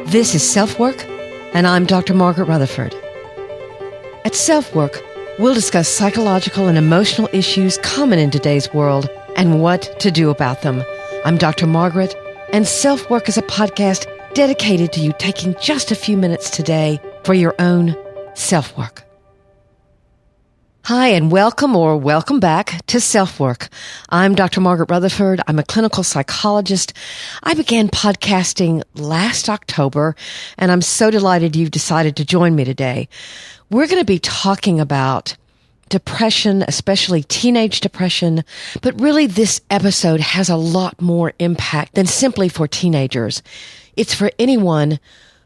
This is SelfWork, and I'm Dr. Margaret Rutherford. At SelfWork, we'll discuss psychological and emotional issues common in today's world and what to do about them. I'm Dr. Margaret, and SelfWork is a podcast dedicated to you taking just a few minutes today for your own self-work. Hi, and welcome back to SelfWork. I'm Dr. Margaret Rutherford. I'm a clinical psychologist. I began podcasting last October, and I'm so delighted you've decided to join me today. We're going to be talking about depression, especially teenage depression, but really this episode has a lot more impact than simply for teenagers. It's for anyone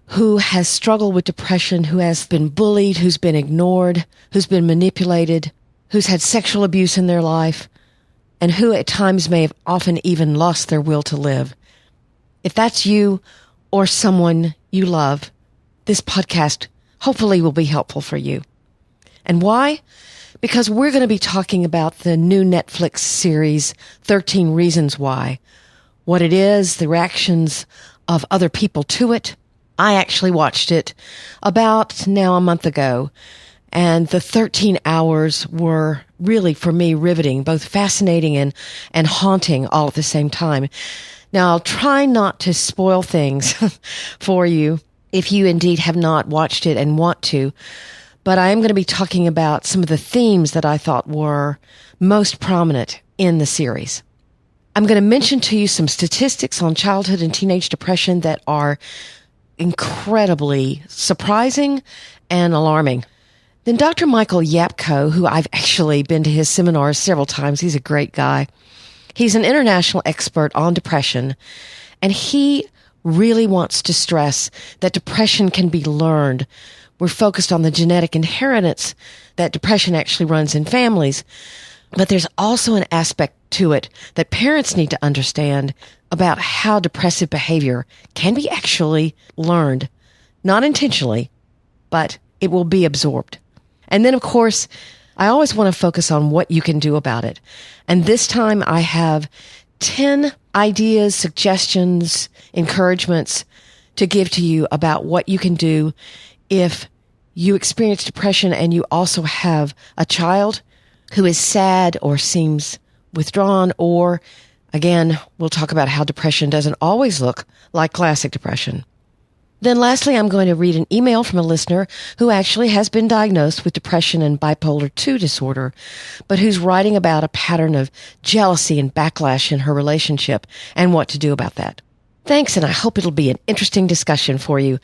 who has struggled with depression, who has been bullied, who's been ignored, who's been manipulated, who's had sexual abuse in their life, and who at times may have often even lost their will to live. If that's you or someone you love, this podcast hopefully will be helpful for you. And why? Because we're going to be talking about the new Netflix series, 13 Reasons Why, what it is, the reactions of other people to it. I actually watched it about now a month ago, and the 13 hours were really, for me, riveting, both fascinating and haunting all at the same time. Now, I'll try not to spoil things for you if you indeed have not watched it and want to, but I am going to be talking about some of the themes that I thought were most prominent in the series. I'm going to mention to you some statistics on childhood and teenage depression that are incredibly surprising and alarming. Then Dr. Michael Yapko, who I've actually been to his seminars several times, he's a great guy. He's an international expert on depression, and he really wants to stress that depression can be learned. We're focused on the genetic inheritance that depression actually runs in families, but there's also an aspect to it that parents need to understand about how depressive behavior can be actually learned, not intentionally, but it will be absorbed. And then, of course, I always want to focus on what you can do about it. And this time I have 10 ideas, suggestions, encouragements to give to you about what you can do if you experience depression and you also have a child who is sad or seems withdrawn, or again, we'll talk about how depression doesn't always look like classic depression. Then lastly, I'm going to read an email from a listener who actually has been diagnosed with depression and bipolar II disorder, but who's writing about a pattern of jealousy and backlash in her relationship and what to do about that. Thanks, and I hope it'll be an interesting discussion for you.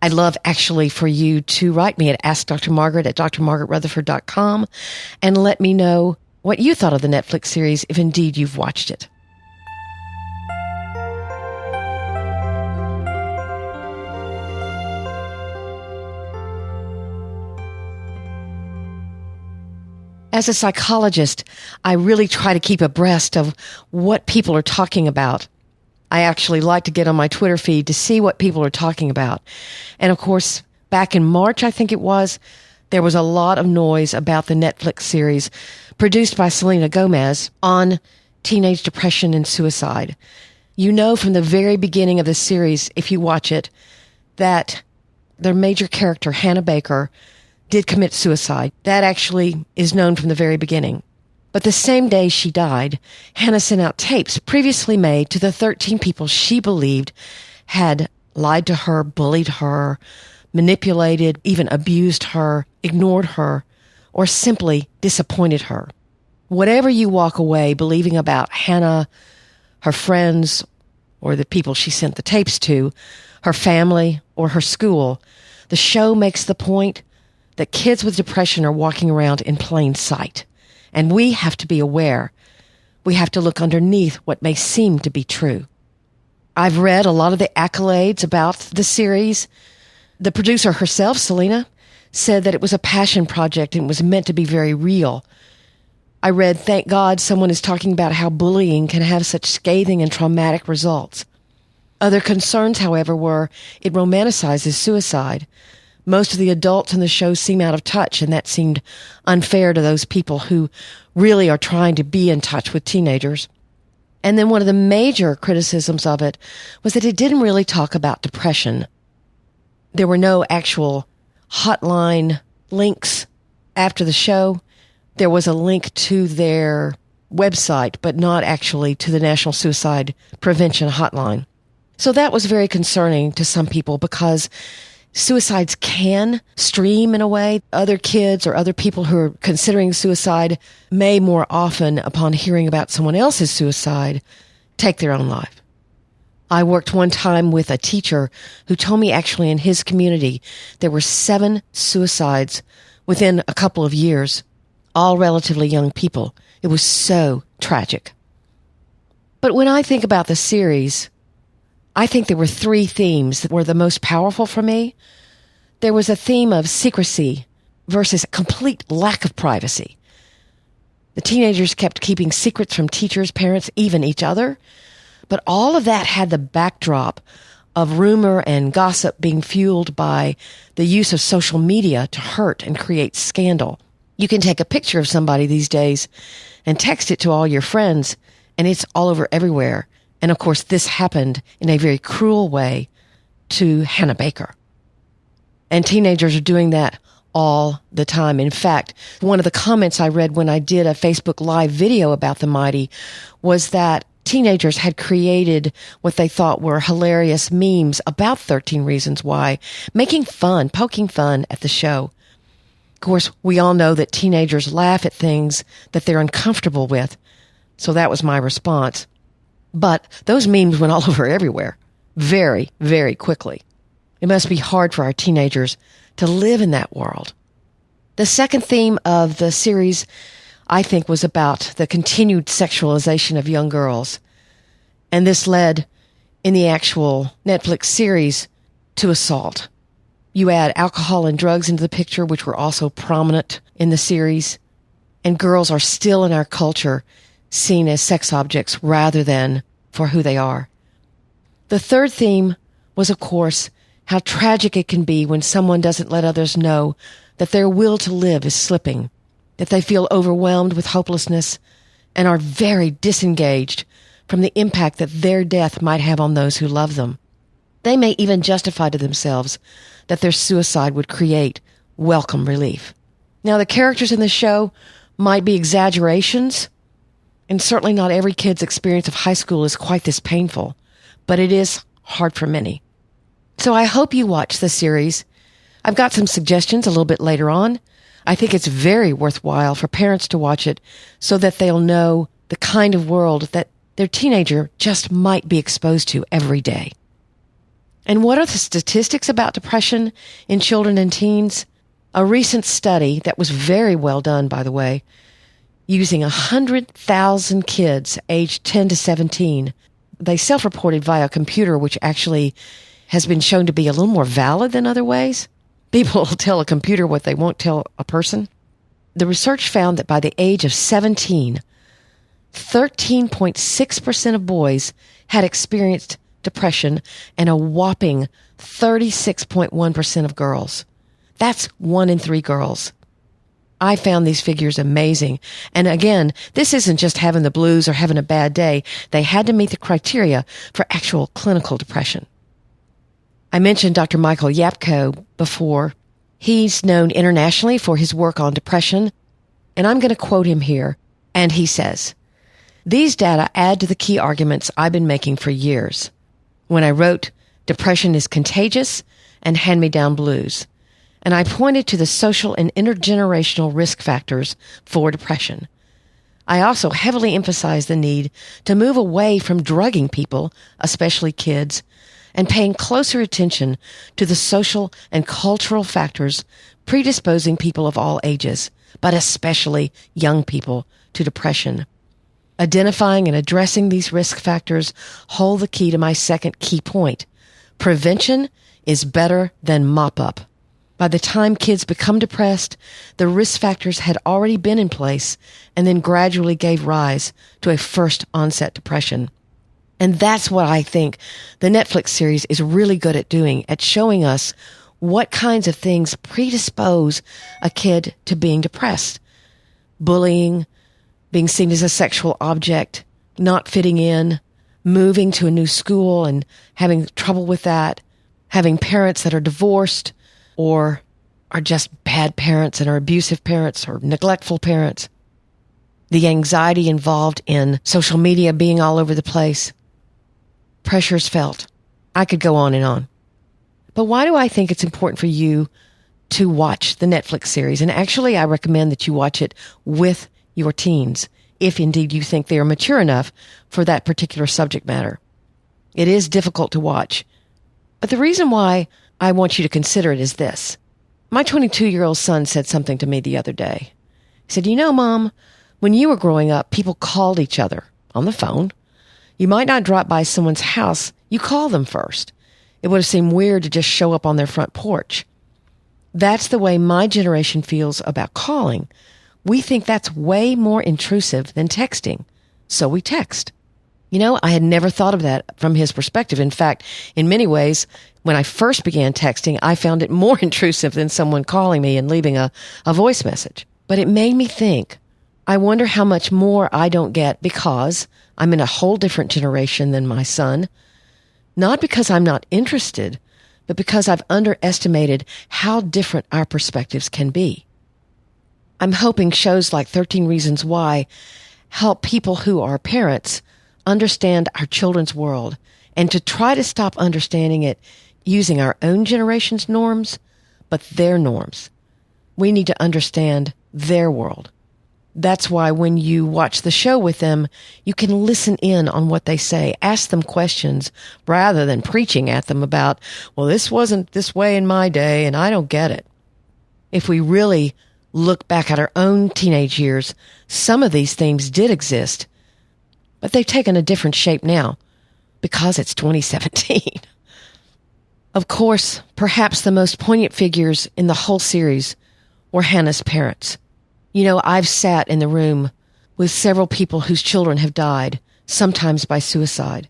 I'd love actually for you to write me at AskDrMargaret at drmargaretrutherford.com and let me know what you thought of the Netflix series if indeed you've watched it. As a psychologist, I really try to keep abreast of what people are talking about. I actually like to get on my Twitter feed to see what people are talking about. And of course, back in March, I think it was, there was a lot of noise about the Netflix series produced by Selena Gomez on teenage depression and suicide. You know from the very beginning of the series, if you watch it, that their major character, Hannah Baker, did commit suicide. That actually is known from the very beginning. But the same day she died, Hannah sent out tapes previously made to the 13 people she believed had lied to her, bullied her, manipulated, even abused her, ignored her, or simply disappointed her. Whatever you walk away believing about Hannah, her friends, or the people she sent the tapes to, her family, or her school, the show makes the point that kids with depression are walking around in plain sight. And we have to be aware. We have to look underneath what may seem to be true. I've read a lot of the accolades about the series. The producer herself, Selena, said that it was a passion project and was meant to be very real. I read, thank God someone is talking about how bullying can have such scathing and traumatic results. Other concerns, however, were it romanticizes suicide. Most of the adults in the show seem out of touch, and that seemed unfair to those people who really are trying to be in touch with teenagers. And then one of the major criticisms of it was that it didn't really talk about depression. There were no actual hotline links after the show. There was a link to their website, but not actually to the National Suicide Prevention Hotline. So that was very concerning to some people because suicides can stream in a way. Other kids or other people who are considering suicide may more often, upon hearing about someone else's suicide, take their own life. I worked one time with a teacher who told me actually in his community there were 7 suicides within a couple of years, all relatively young people. It was so tragic. But when I think about the series, I think there were 3 themes that were the most powerful for me. There was a theme of secrecy versus complete lack of privacy. The teenagers kept keeping secrets from teachers, parents, even each other. But all of that had the backdrop of rumor and gossip being fueled by the use of social media to hurt and create scandal. You can take a picture of somebody these days and text it to all your friends, and it's all over everywhere. And of course, this happened in a very cruel way to Hannah Baker. And teenagers are doing that all the time. In fact, one of the comments I read when I did a Facebook Live video about the Mighty was that teenagers had created what they thought were hilarious memes about 13 Reasons Why, making fun, poking fun at the show. Of course, we all know that teenagers laugh at things that they're uncomfortable with. So that was my response. But those memes went all over everywhere very, very quickly. It must be hard for our teenagers to live in that world. The second theme of the series, I think, was about the continued sexualization of young girls. And this led, in the actual Netflix series, to assault. You add alcohol and drugs into the picture, which were also prominent in the series. And girls are still in our culture seen as sex objects rather than for who they are. The third theme was, of course, how tragic it can be when someone doesn't let others know that their will to live is slipping, that they feel overwhelmed with hopelessness and are very disengaged from the impact that their death might have on those who love them. They may even justify to themselves that their suicide would create welcome relief. Now, the characters in the show might be exaggerations, and certainly not every kid's experience of high school is quite this painful, but it is hard for many. So I hope you watch the series. I've got some suggestions a little bit later on. I think it's very worthwhile for parents to watch it so that they'll know the kind of world that their teenager just might be exposed to every day. And what are the statistics about depression in children and teens? A recent study that was very well done, by the way, using 100,000 kids aged 10 to 17. They self-reported via a computer, which actually has been shown to be a little more valid than other ways. People will tell a computer what they won't tell a person. The research found that by the age of 17, 13.6% of boys had experienced depression and a whopping 36.1% of girls. That's 1 in 3 girls. I found these figures amazing. And again, this isn't just having the blues or having a bad day. They had to meet the criteria for actual clinical depression. I mentioned Dr. Michael Yapko before. He's known internationally for his work on depression, and I'm going to quote him here. And he says, "These data add to the key arguments I've been making for years when I wrote Depression is Contagious and Hand-Me-Down Blues. And I pointed to the social and intergenerational risk factors for depression. I also heavily emphasized the need to move away from drugging people, especially kids, and paying closer attention to the social and cultural factors predisposing people of all ages, but especially young people, to depression. Identifying and addressing these risk factors hold the key to my second key point. Prevention is better than mop-up. By the time kids become depressed, the risk factors had already been in place and then gradually gave rise to a first onset depression." And that's what I think the Netflix series is really good at doing, at showing us what kinds of things predispose a kid to being depressed. Bullying, being seen as a sexual object, not fitting in, moving to a new school and having trouble with that, having parents that are divorced or are just bad parents and are abusive parents or neglectful parents. The anxiety involved in social media being all over the place. Pressures felt. I could go on and on. But why do I think it's important for you to watch the Netflix series? And actually, I recommend that you watch it with your teens, if indeed you think they are mature enough for that particular subject matter. It is difficult to watch. But the reason why I want you to consider it is this. My 22-year-old son said something to me the other day. He said, Mom, when you were growing up, people called each other on the phone. You might not drop by someone's house. You call them first. It would have seemed weird to just show up on their front porch. That's the way my generation feels about calling. We think that's way more intrusive than texting. So we text. I had never thought of that from his perspective. In fact, in many ways, when I first began texting, I found it more intrusive than someone calling me and leaving a voice message. But it made me think, I wonder how much more I don't get because I'm in a whole different generation than my son. Not because I'm not interested, but because I've underestimated how different our perspectives can be. I'm hoping shows like 13 Reasons Why help people who are parents understand our children's world and to try to stop understanding it using our own generation's norms, but their norms. We need to understand their world. That's why when you watch the show with them, you can listen in on what they say, ask them questions rather than preaching at them about, well, this wasn't this way in my day and I don't get it. If we really look back at our own teenage years, some of these themes did exist, but they've taken a different shape now because it's 2017. Of course, perhaps the most poignant figures in the whole series were Hannah's parents. I've sat in the room with several people whose children have died, sometimes by suicide.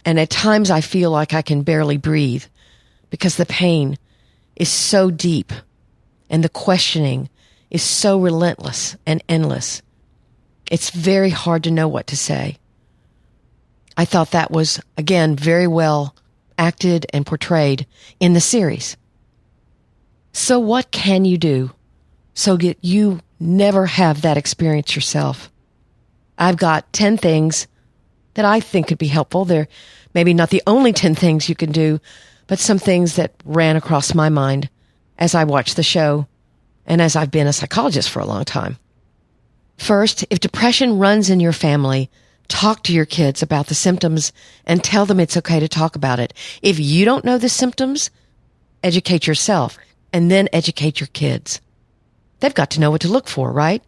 And at times I feel like I can barely breathe because the pain is so deep and the questioning is so relentless and endless. It's very hard to know what to say. I thought that was, again, very well acted and portrayed in the series. So what can you do so that you never have that experience yourself? I've got 10 things that I think could be helpful. They're maybe not the only 10 things you can do, but some things that ran across my mind as I watched the show and as I've been a psychologist for a long time. First, if depression runs in your family, talk to your kids about the symptoms and tell them it's okay to talk about it. If you don't know the symptoms, educate yourself and then educate your kids. They've got to know what to look for, right?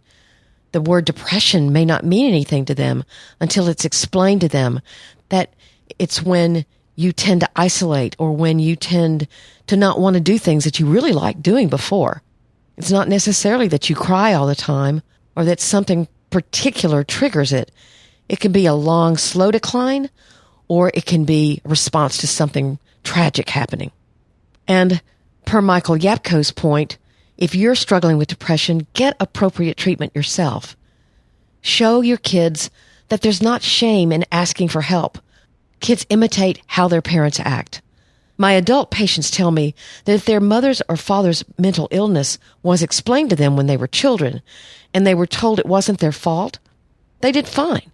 The word depression may not mean anything to them until it's explained to them that it's when you tend to isolate or when you tend to not want to do things that you really liked doing before. It's not necessarily that you cry all the time or that something particular triggers it. It can be a long, slow decline, or it can be a response to something tragic happening. And per Michael Yapko's point, if you're struggling with depression, get appropriate treatment yourself. Show your kids that there's not shame in asking for help. Kids imitate how their parents act. My adult patients tell me that if their mother's or father's mental illness was explained to them when they were children and they were told it wasn't their fault, they did fine.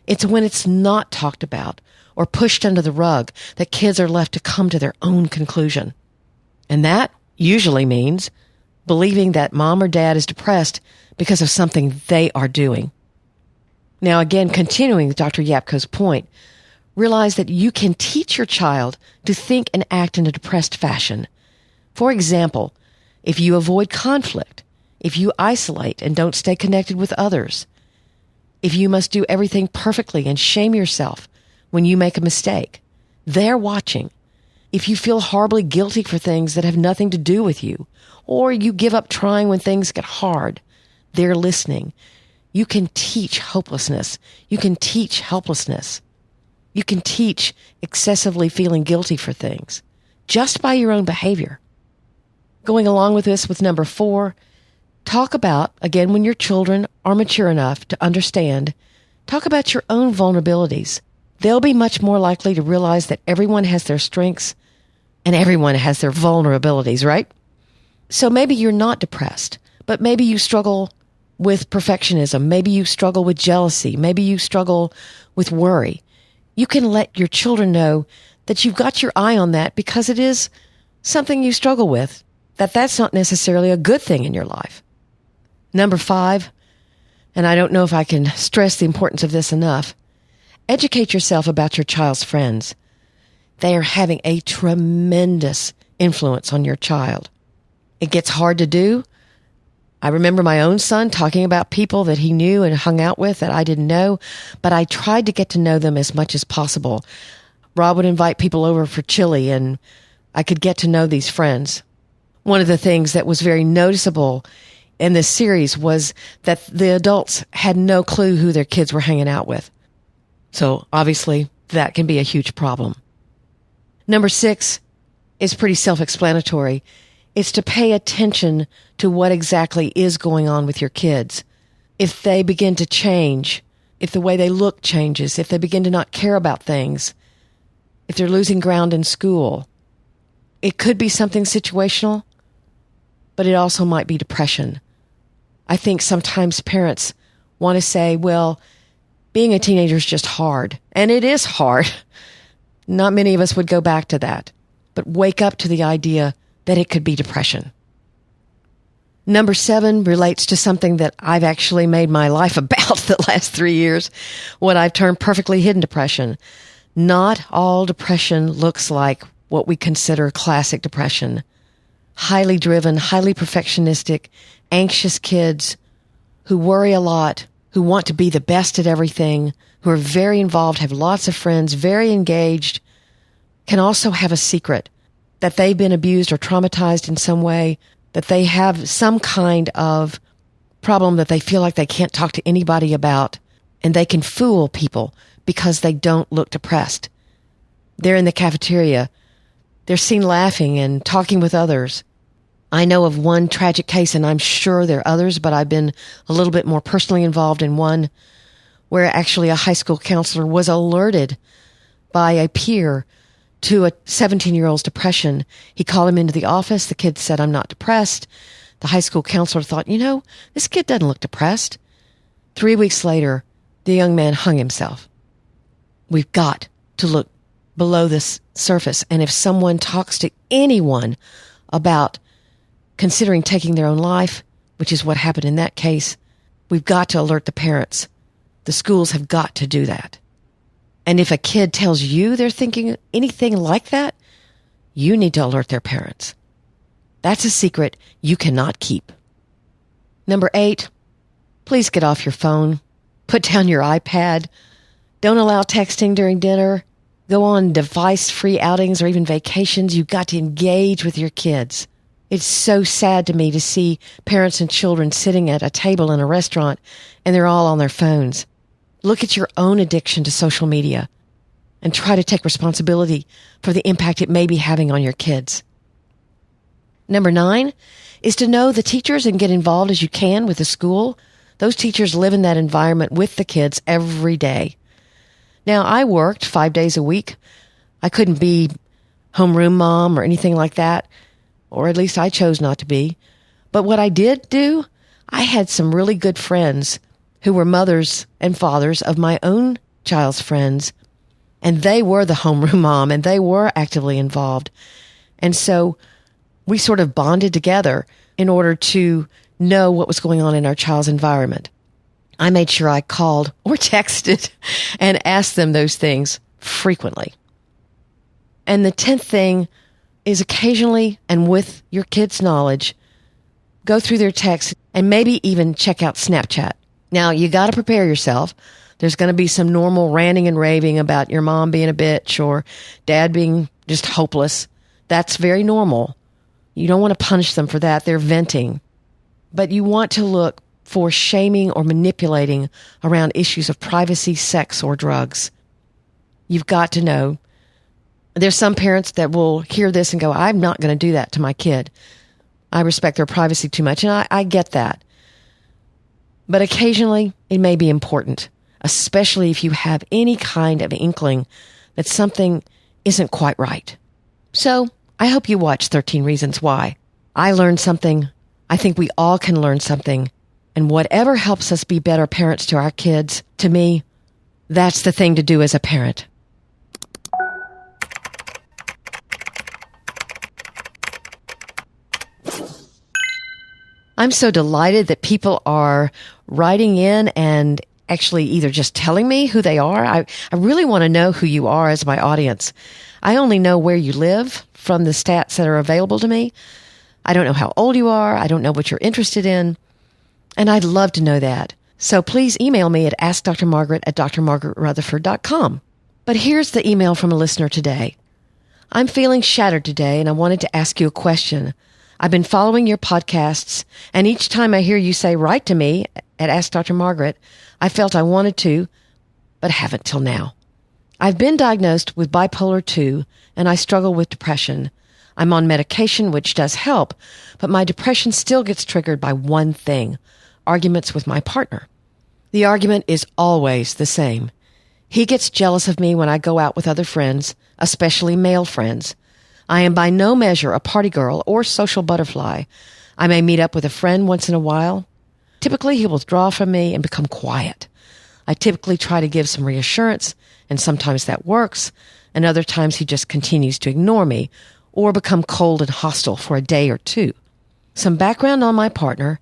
It's when it's not talked about or pushed under the rug that kids are left to come to their own conclusion. And that usually means believing that mom or dad is depressed because of something they are doing. Now, again, continuing with Dr. Yapko's point, realize that you can teach your child to think and act in a depressed fashion. For example, if you avoid conflict, if you isolate and don't stay connected with others, if you must do everything perfectly and shame yourself when you make a mistake, they're watching. If you feel horribly guilty for things that have nothing to do with you, or you give up trying when things get hard, they're listening. You can teach hopelessness. You can teach helplessness. You can teach excessively feeling guilty for things just by your own behavior. Going along with this with number 4, talk about, again, when your children are mature enough to understand, talk about your own vulnerabilities. They'll be much more likely to realize that everyone has their strengths, And everyone has their vulnerabilities, right? So maybe you're not depressed, but maybe you struggle with perfectionism. Maybe you struggle with jealousy. Maybe you struggle with worry. You can let your children know that you've got your eye on that because it is something you struggle with, that's not necessarily a good thing in your life. Number 5, and I don't know if I can stress the importance of this enough, educate yourself about your child's friends. They are having a tremendous influence on your child. It gets hard to do. I remember my own son talking about people that he knew and hung out with that I didn't know, but I tried to get to know them as much as possible. Rob would invite people over for chili, and I could get to know these friends. One of the things that was very noticeable in this series was that the adults had no clue who their kids were hanging out with. So obviously that can be a huge problem. Number 6 is pretty self-explanatory. It's to pay attention to what exactly is going on with your kids. If they begin to change, if the way they look changes, if they begin to not care about things, if they're losing ground in school, it could be something situational, but it also might be depression. I think sometimes parents want to say, well, being a teenager is just hard. And it is hard. Not many of us would go back to that. But wake up to the idea that it could be depression. Number 7 relates to something that I've actually made my life about the last 3 years, what I've termed perfectly hidden depression. Not all depression looks like what we consider classic depression. Highly driven, highly perfectionistic, anxious kids who worry a lot, who want to be the best at everything, who are very involved, have lots of friends, very engaged, can also have a secret that they've been abused or traumatized in some way, that they have some kind of problem that they feel like they can't talk to anybody about, and they can fool people because they don't look depressed. They're in the cafeteria. They're seen laughing and talking with others. I know of one tragic case, and I'm sure there are others, but I've been a little bit more personally involved in one where actually a high school counselor was alerted by a peer to a 17-year-old's depression. He called him into the office. The kid said, "I'm not depressed." The high school counselor thought, this kid doesn't look depressed. 3 weeks later, the young man hung himself. We've got to look below this surface. And if someone talks to anyone about considering taking their own life, which is what happened in that case, we've got to alert the parents. The schools have got to do that. And if a kid tells you they're thinking anything like that, you need to alert their parents. That's a secret you cannot keep. Number 8, please get off your phone. Put down your iPad. Don't allow texting during dinner. Go on device-free outings or even vacations. You've got to engage with your kids. It's so sad to me to see parents and children sitting at a table in a restaurant and they're all on their phones. Look at your own addiction to social media and try to take responsibility for the impact it may be having on your kids. Number 9 is to know the teachers and get involved as you can with the school. Those teachers live in that environment with the kids every day. Now, I worked 5 days a week. I couldn't be homeroom mom or anything like that, or at least I chose not to be. But what I did do, I had some really good friends who were mothers and fathers of my own child's friends, and they were the homeroom mom, and they were actively involved. And so we sort of bonded together in order to know what was going on in our child's environment. I made sure I called or texted and asked them those things frequently. And the 10th thing is occasionally, and with your kids' knowledge, go through their texts and maybe even check out Snapchat. Now, you got to prepare yourself. There's going to be some normal ranting and raving about your mom being a bitch or dad being just hopeless. That's very normal. You don't want to punish them for that. They're venting. But you want to look for shaming or manipulating around issues of privacy, sex, or drugs. You've got to know. There's some parents that will hear this and go, I'm not going to do that to my kid. I respect their privacy too much, and I get that. But occasionally, it may be important, especially if you have any kind of inkling that something isn't quite right. So I hope you watch 13 Reasons Why. I learned something. I think we all can learn something. And whatever helps us be better parents to our kids, to me, that's the thing to do as a parent. I'm so delighted that people are writing in and actually either just telling me who they are. I really want to know who you are as my audience. I only know where you live from the stats that are available to me. I don't know how old you are. I don't know what you're interested in. And I'd love to know that. So please email me at askdrmargaret@drmargaretrutherford.com. But here's the email from a listener today. I'm feeling shattered today, and I wanted to ask you a question. I've been following your podcasts, and each time I hear you say, write to me at Ask Dr. Margaret, I felt I wanted to, but haven't till now. I've been diagnosed with bipolar 2, and I struggle with depression. I'm on medication, which does help, but my depression still gets triggered by one thing: arguments with my partner. The argument is always the same. He gets jealous of me when I go out with other friends, especially male friends. I am by no measure a party girl or social butterfly. I may meet up with a friend once in a while. Typically, he will withdraw from me and become quiet. I typically try to give some reassurance, and sometimes that works, and other times he just continues to ignore me or become cold and hostile for a day or two. Some background on my partner: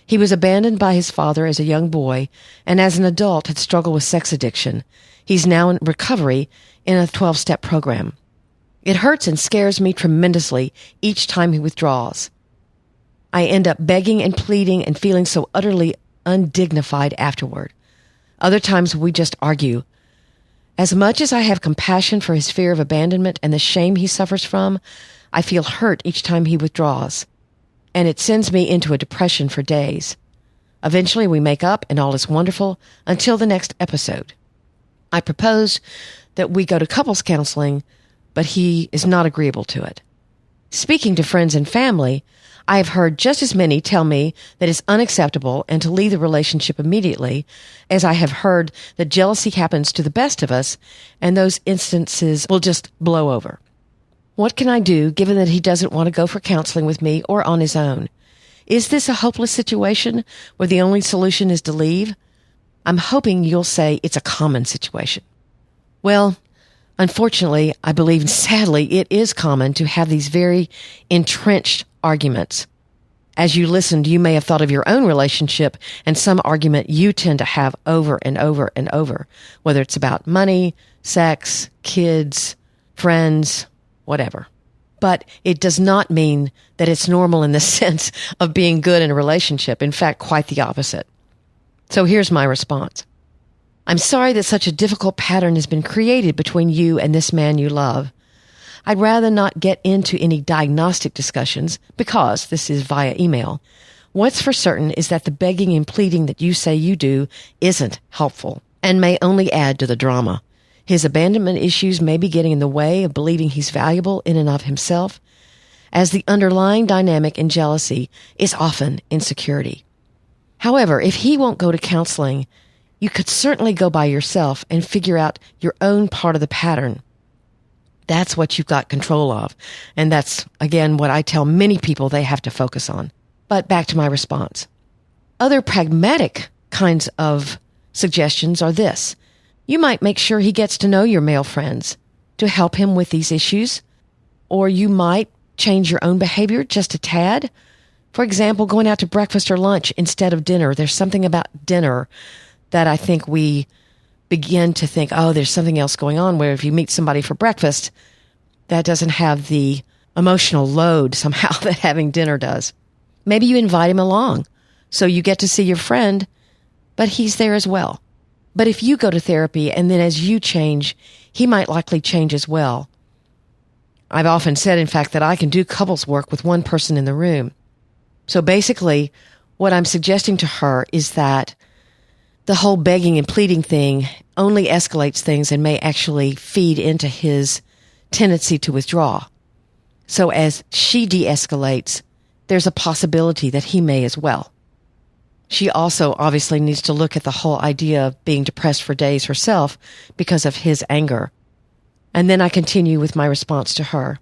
he was abandoned by his father as a young boy, and as an adult had struggled with sex addiction. He's now in recovery in a 12-step program. It hurts and scares me tremendously each time he withdraws. I end up begging and pleading and feeling so utterly undignified afterward. Other times we just argue. As much as I have compassion for his fear of abandonment and the shame he suffers from, I feel hurt each time he withdraws, and it sends me into a depression for days. Eventually we make up and all is wonderful until the next episode. I propose that we go to couples counseling, but he is not agreeable to it. Speaking to friends and family, I have heard just as many tell me that it's unacceptable and to leave the relationship immediately, as I have heard that jealousy happens to the best of us, and those instances will just blow over. What can I do, given that he doesn't want to go for counseling with me or on his own? Is this a hopeless situation where the only solution is to leave? I'm hoping you'll say it's a common situation. Well, unfortunately, I believe, sadly, it is common to have these very entrenched arguments. As you listened, you may have thought of your own relationship and some argument you tend to have over and over and over, whether it's about money, sex, kids, friends, whatever. But it does not mean that it's normal in the sense of being good in a relationship. In fact, quite the opposite. So here's my response. I'm sorry that such a difficult pattern has been created between you and this man you love. I'd rather not get into any diagnostic discussions because this is via email. What's for certain is that the begging and pleading that you say you do isn't helpful and may only add to the drama. His abandonment issues may be getting in the way of believing he's valuable in and of himself, as the underlying dynamic in jealousy is often insecurity. However, if he won't go to counseling, you could certainly go by yourself and figure out your own part of the pattern. That's what you've got control of. And that's, again, what I tell many people they have to focus on. But back to my response. Other pragmatic kinds of suggestions are this. You might make sure he gets to know your male friends to help him with these issues. Or you might change your own behavior just a tad. For example, going out to breakfast or lunch instead of dinner. There's something about dinner that I think we begin to think, oh, there's something else going on, where if you meet somebody for breakfast, that doesn't have the emotional load somehow that having dinner does. Maybe you invite him along so you get to see your friend, but he's there as well. But if you go to therapy and then as you change, he might likely change as well. I've often said, in fact, that I can do couples work with one person in the room. So basically, what I'm suggesting to her is that the whole begging and pleading thing only escalates things and may actually feed into his tendency to withdraw. So as she de-escalates, there's a possibility that he may as well. She also obviously needs to look at the whole idea of being depressed for days herself because of his anger. And then I continue with my response to her.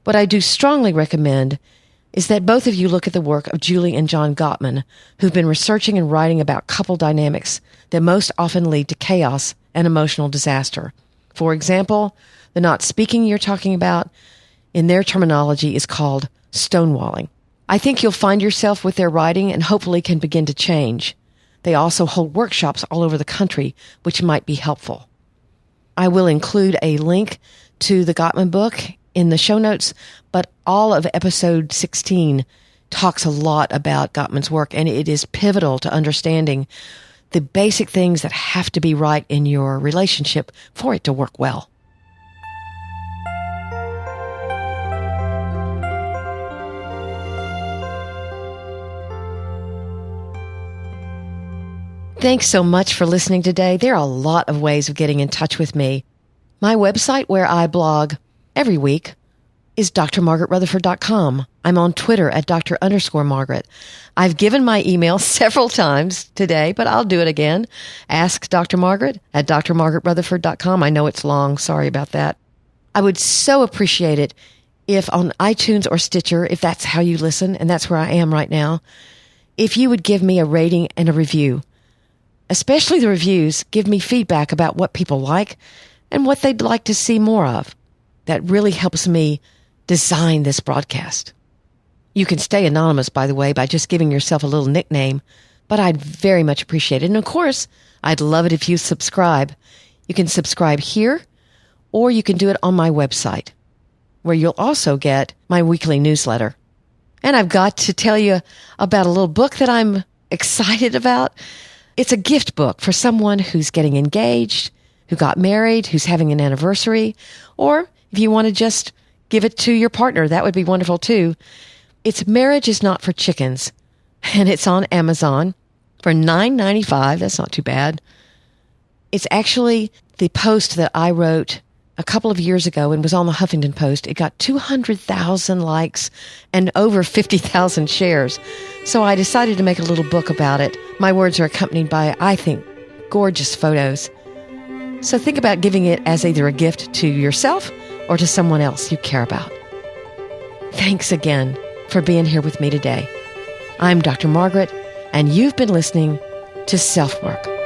What I do strongly recommend is that both of you look at the work of Julie and John Gottman, who've been researching and writing about couple dynamics that most often lead to chaos and emotional disaster. For example, the not speaking you're talking about, in their terminology, is called stonewalling. I think you'll find yourself with their writing and hopefully can begin to change. They also hold workshops all over the country, which might be helpful. I will include a link to the Gottman book in the show notes, but all of episode 16 talks a lot about Gottman's work, and it is pivotal to understanding the basic things that have to be right in your relationship for it to work well. Thanks so much for listening today. There are a lot of ways of getting in touch with me. My website, where I blog every week, is drmargaretrutherford.com. I'm on Twitter at Dr_Margaret. I've given my email several times today, but I'll do it again. Ask Dr. Margaret at drmargaretrutherford.com. I know it's long. Sorry about that. I would so appreciate it if on iTunes or Stitcher, if that's how you listen, and that's where I am right now, if you would give me a rating and a review. Especially the reviews give me feedback about what people like and what they'd like to see more of. That really helps me design this broadcast. You can stay anonymous, by the way, by just giving yourself a little nickname, but I'd very much appreciate it. And of course, I'd love it if you subscribe. You can subscribe here, or you can do it on my website, where you'll also get my weekly newsletter. And I've got to tell you about a little book that I'm excited about. It's a gift book for someone who's getting engaged, who got married, who's having an anniversary, or if you want to just give it to your partner, that would be wonderful too. It's Marriage is Not for Chickens, and it's on Amazon for $9.95. That's not too bad. It's actually the post that I wrote a couple of years ago and was on the Huffington Post. It got 200,000 likes and over 50,000 shares. So I decided to make a little book about it. My words are accompanied by, I think, gorgeous photos. So think about giving it as either a gift to yourself or to someone else you care about. Thanks again for being here with me today. I'm Dr. Margaret, and you've been listening to SelfWork.